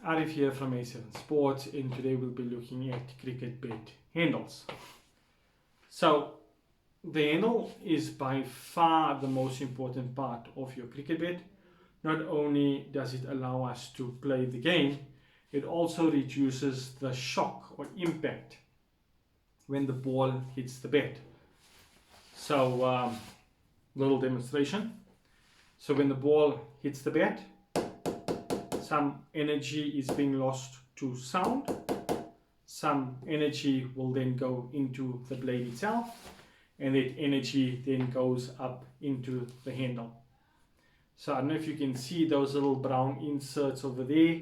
Arif here from A7 Sports, and today we'll be looking at cricket bat handles. So the handle is by far the most important part of your cricket bat. Not only does it allow us to play the game, it also reduces the shock or impact when the ball hits the bat. So little demonstration. So when the ball hits the bat, some energy is being lost to sound. Some energy will then go into the blade itself, and that energy then goes up into the handle. So I don't know if you can see those little brown inserts over there.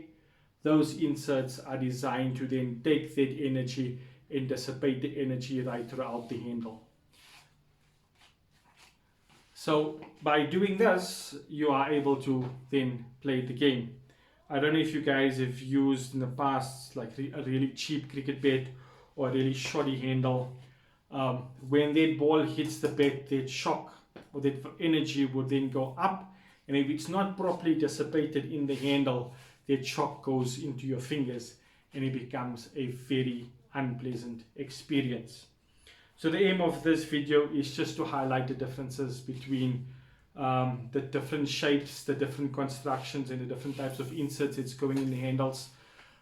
Those inserts are designed to then take that energy and dissipate the energy right throughout the handle. So by doing this, you are able to then play the game. I don't know if you guys have used in the past like a really cheap cricket bat or a really shoddy handle. When that ball hits the bat, that shock or that energy would then go up, and if it's not properly dissipated in the handle, that shock goes into your fingers and it becomes a very unpleasant experience. So the aim of this video is just to highlight the differences between the different shapes, the different constructions, and the different types of inserts that's going in the handles,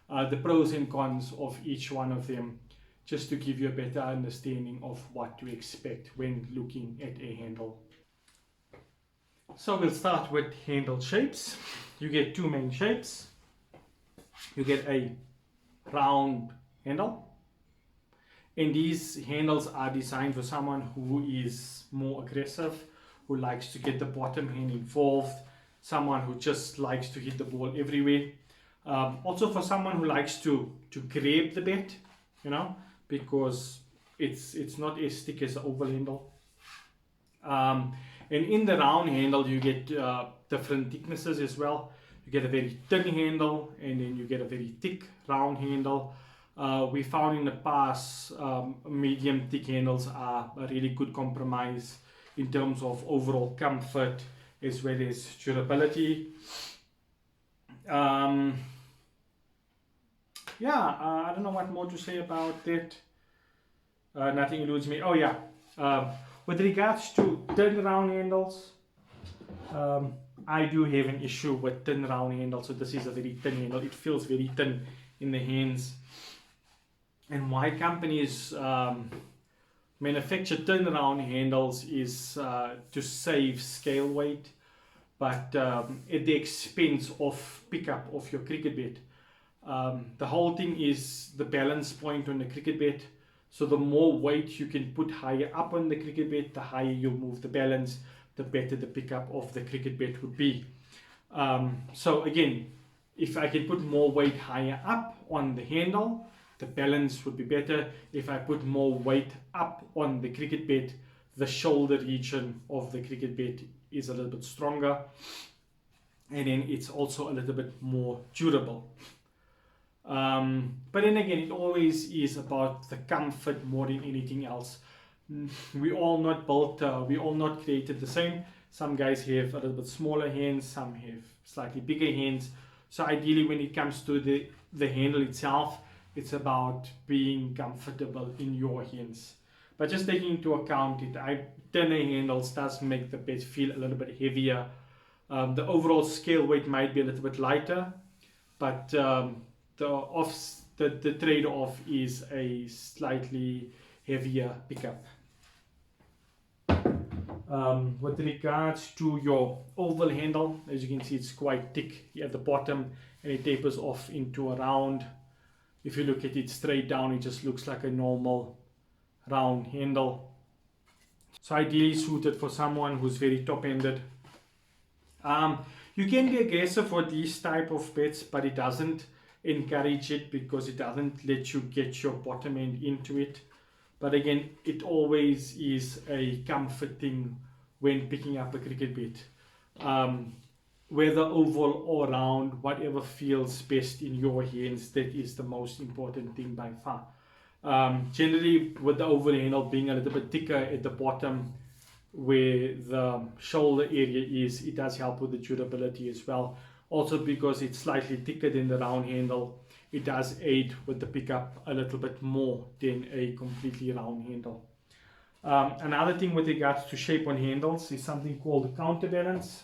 the pros and cons of each one of them, just to give you a better understanding of what to expect when looking at a handle. So we'll start with handle shapes. You get two main shapes. You get a round handle, and these handles are designed for someone who is more aggressive, who likes to get the bottom hand involved, someone who just likes to hit the ball everywhere. Also for someone who likes to grab the bat, because it's not as thick as the oval handle. And in the round handle, you get different thicknesses as well. You get a very thin handle, and then you get a very thick round handle. We found in the past medium thick handles are a really good compromise in terms of overall comfort as well as durability. I don't know what more to say about that. Nothing eludes me. Oh yeah, with regards to thin round handles, I do have an issue with thin round handles. So this is a very thin handle. It feels very thin in the hands. And why companies manufacture thin round handles is to save scale weight, but at the expense of pickup of your cricket bat. The whole thing is the balance point on the cricket bat. So the more weight you can put higher up on the cricket bat, the higher you move the balance, the better the pickup of the cricket bat would be. So again, if I can put more weight higher up on the handle, the balance would be better. If I put more weight up on the cricket bat, the shoulder region of the cricket bat is a little bit stronger, and then it's also a little bit more durable. But then again, it always is about the comfort more than anything else. We all not built, we all not created the same. Some guys have a little bit smaller hands, some have slightly bigger hands. So ideally, when it comes to the handle itself, it's about being comfortable in your hands. But just taking into account thinner handles does make the bat feel a little bit heavier. The overall scale weight might be a little bit lighter, but the trade-off is a slightly heavier pickup. With regards to your oval handle, as you can see, it's quite thick at the bottom, and it tapers off into a round. If you look at it straight down, it just looks like a normal round handle. So ideally suited for someone who's very top-ended. You can be aggressive for these type of bats, but it doesn't encourage it because it doesn't let you get your bottom end into it. But again, it always is a comfort thing when picking up a cricket bat. Whether oval or round, whatever feels best in your hands, that is the most important thing by far. Generally, with the oval handle being a little bit thicker at the bottom where the shoulder area is, it does help with the durability as well. Also because it's slightly thicker than the round handle, it does aid with the pickup a little bit more than a completely round handle. Another thing with regards to shape on handles is something called counterbalance.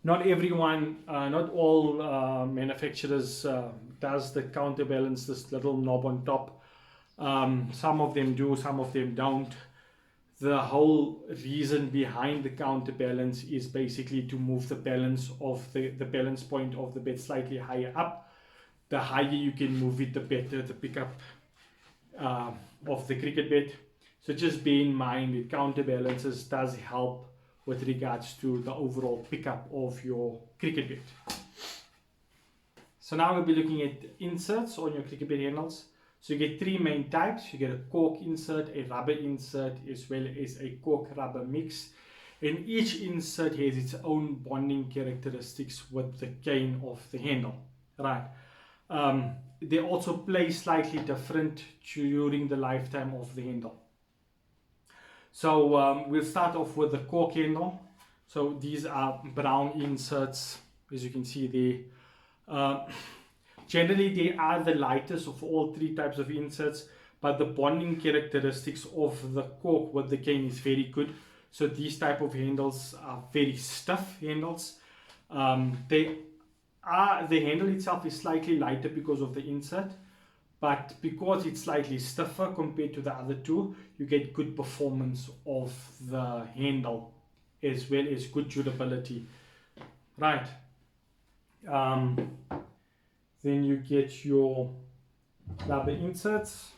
Not everyone, not all manufacturers does the counterbalance, this little knob on top. Some of them do, some of them don't. The whole reason behind the counterbalance is basically to move the balance of the balance point of the bed slightly higher up. The higher you can move it, the better the pickup of the cricket bed. So just bear in mind that counterbalances does help with regards to the overall pickup of your cricket bed. So now we'll be looking at inserts on your cricket bed handles. So you get three main types. You get a cork insert, a rubber insert, as well as a cork rubber mix. And each insert has its own bonding characteristics with the cane of the handle. Right. They also play slightly different during the lifetime of the handle. So we'll start off with the cork handle. So these are brown inserts, as you can see there. Generally, they are the lightest of all three types of inserts, but the bonding characteristics of the cork with the cane is very good. So these type of handles are very stiff handles. The handle itself is slightly lighter because of the insert, but because it's slightly stiffer compared to the other two, you get good performance of the handle as well as good durability. Right. Then you get your rubber inserts.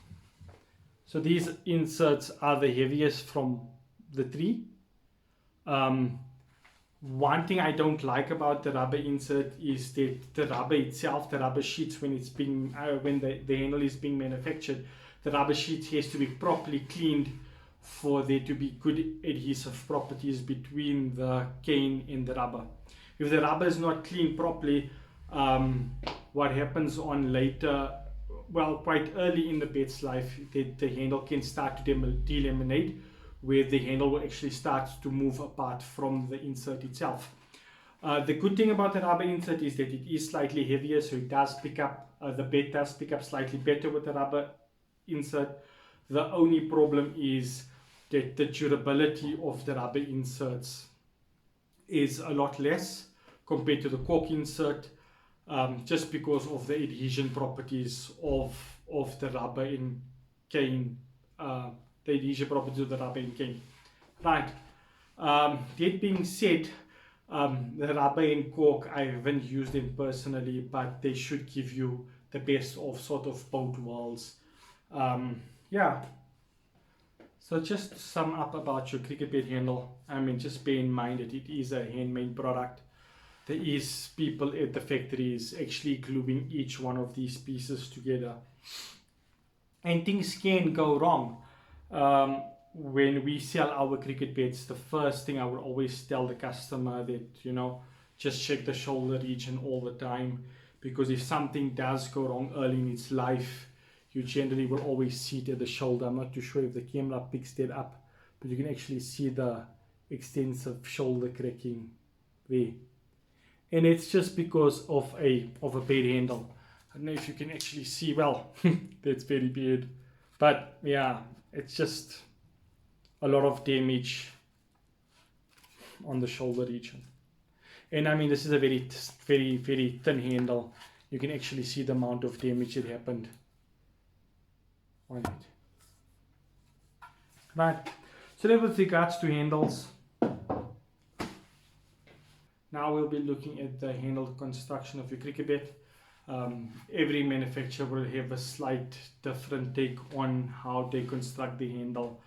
So these inserts are the heaviest from the three. One thing I don't like about the rubber insert is that the rubber itself, the rubber sheets, when it's being when the handle is being manufactured, the rubber sheet has to be properly cleaned for there to be good adhesive properties between the cane and the rubber. If the rubber is not cleaned properly, what happens on later, well, quite early in the bed's life, the handle can start to delaminate, where the handle will actually start to move apart from the insert itself. The good thing about the rubber insert is that it is slightly heavier, so it does pick up, the bed does pick up slightly better with the rubber insert. The only problem is that the durability of the rubber inserts is a lot less compared to the cork insert, just because of the adhesion properties of the rubber in cane, the adhesion properties of the rubber in cane. Right. That being said, the rubber and cork, I haven't used them personally, but they should give you the best of sort of both worlds. Yeah. So just to sum up about your cricket bed handle, I mean, just bear in mind that it is a handmade product. There is people at the factories actually gluing each one of these pieces together. And things can go wrong. When we sell our cricket beds, the first thing I would always tell the customer that, you know, just check the shoulder region all the time, because if something does go wrong early in its life, you generally will always see it at the shoulder. I'm not too sure if the camera picks that up, but you can actually see the extensive shoulder cracking there. And it's just because of a bed handle. I don't know if you can actually see well. That's very bad. But yeah, it's just a lot of damage on the shoulder region. And I mean, this is a very, very, very thin handle. You can actually see the amount of damage that happened on it. Right. So that with regards to handles. Now we'll be looking at the handle construction of your cricket bed. Every manufacturer will have a slight different take on how they construct the handle.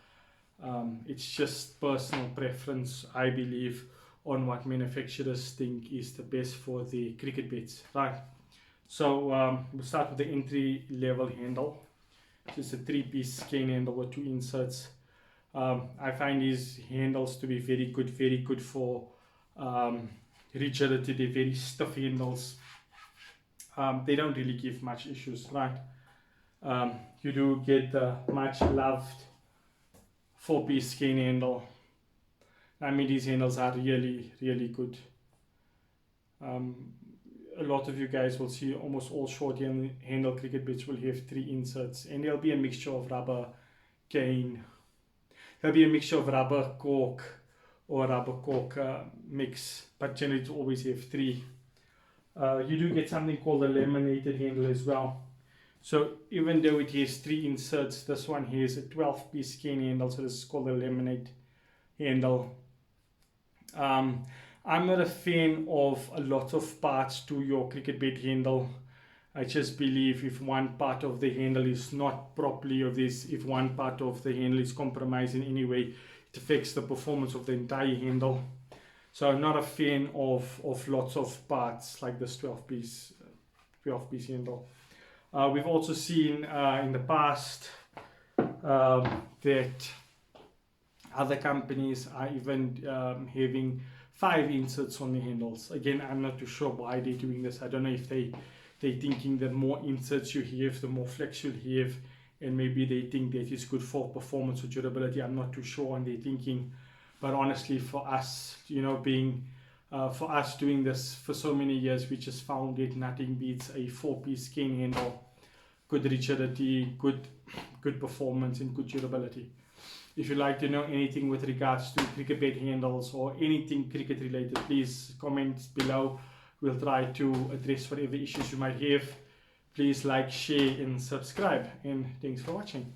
It's just personal preference, I believe, on what manufacturers think is the best for the cricket beds. Right. So we'll start with the entry level handle. It's a 3-piece cane handle with 2 inserts. I find these handles to be very good for rigidity. They're very stiff handles. They don't really give much issues, right? You do get the much loved 4-piece cane handle. I mean, these handles are really good. A lot of you guys will see almost all short handle cricket bits will have 3 inserts, and there'll be a mixture of rubber, cane. There'll be a mixture of rubber, cork, or rubber cork mix, but generally to always have 3. You do get something called a laminated handle as well. So even though it has 3 inserts, this one has a 12-piece cane handle, so this is called a laminate handle. I'm not a fan of a lot of parts to your cricket bat handle. I just believe if one part of the handle is not properly if one part of the handle is compromised in any way, it affects the performance of the entire handle. So I'm not a fan of lots of parts like this 12-piece handle. We've also seen in the past that other companies are even having 5 inserts on the handles. Again, I'm not too sure why they're doing this. I don't know if they're thinking that more inserts you have, the more flex you'll have, and maybe they think that is good for performance or durability. I'm not too sure on their thinking. But honestly, for us, for us doing this for so many years, we just found that nothing beats a 4-piece cane handle. Good rigidity, good performance, and good durability. If you'd like to know anything with regards to cricket bat handles or anything cricket related, please comment below. We'll try to address whatever issues you might have. Please like, share, and subscribe. And thanks for watching.